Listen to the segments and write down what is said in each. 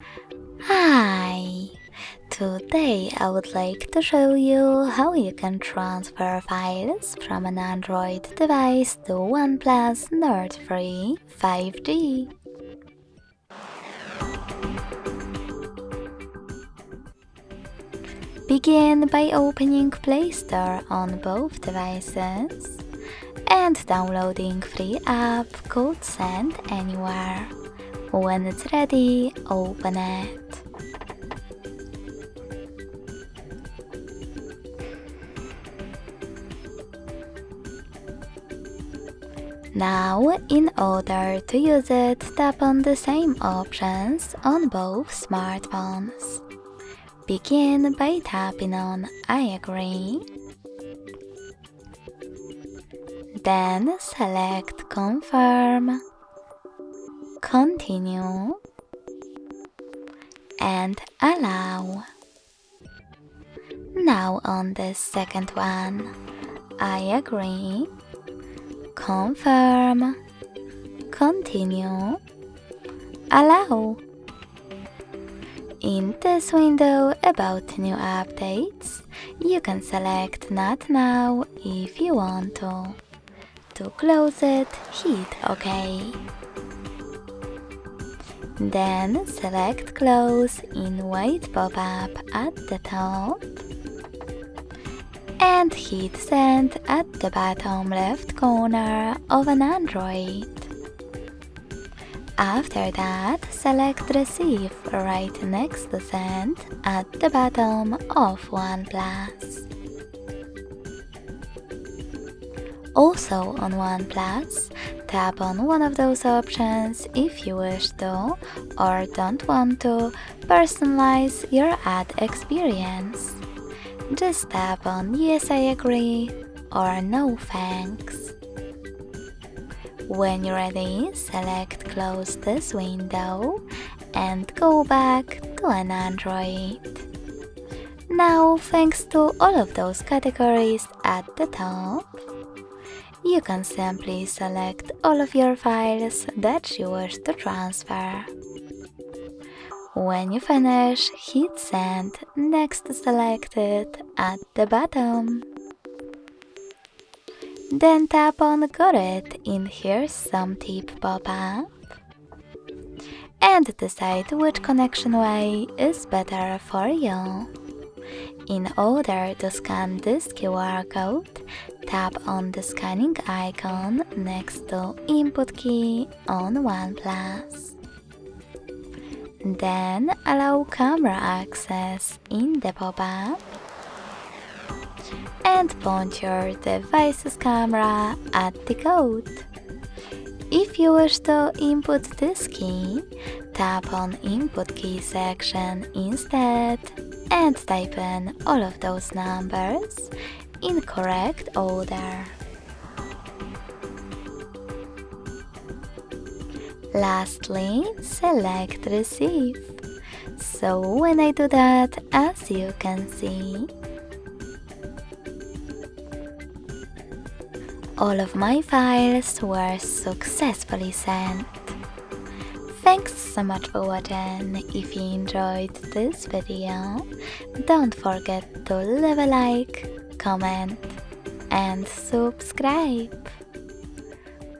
Hi! Today I would like to show you how you can transfer files from an Android device to OnePlus Nord 3 5G. Begin by opening Play Store on both devices and downloading free app called Send Anywhere. When it's ready, open it. Now, in order to use it, tap on the same options on both smartphones. Begin by tapping on I agree. Then select Confirm, Continue, and Allow. Now on the second one, I agree. Confirm, Continue, Allow. In this window about new updates, you can select Not Now if you want to. To close it, hit OK. Then select Close in white pop-up at the top and hit Send at the bottom left corner of an Android. After that, select Receive right next to Send at the bottom of OnePlus. Also on OnePlus, tap on one of those options if you wish to or don't want to personalize your ad experience. Just tap on Yes, I agree or No, thanks. When you're ready, select Close this window and go back to an Android. Now, thanks to all of those categories at the top, you can simply select all of your files that you wish to transfer. When you finish, hit Send next to Selected at the bottom. Then tap on Got It in Here's Some Tip pop-up and decide which connection way is better for you. In order to scan this QR code, tap on the scanning icon next to Input key on OnePlus. Then allow camera access in the pop-up and point your device's camera at the code. If you wish to input this key, tap on Input key section instead and type in all of those numbers in correct order. Lastly, select Receive. So when I do that, as you can see, all of my files were successfully sent. Thanks so much for watching. If you enjoyed this video, don't forget to leave a like, comment, and subscribe.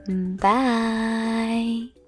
Bye!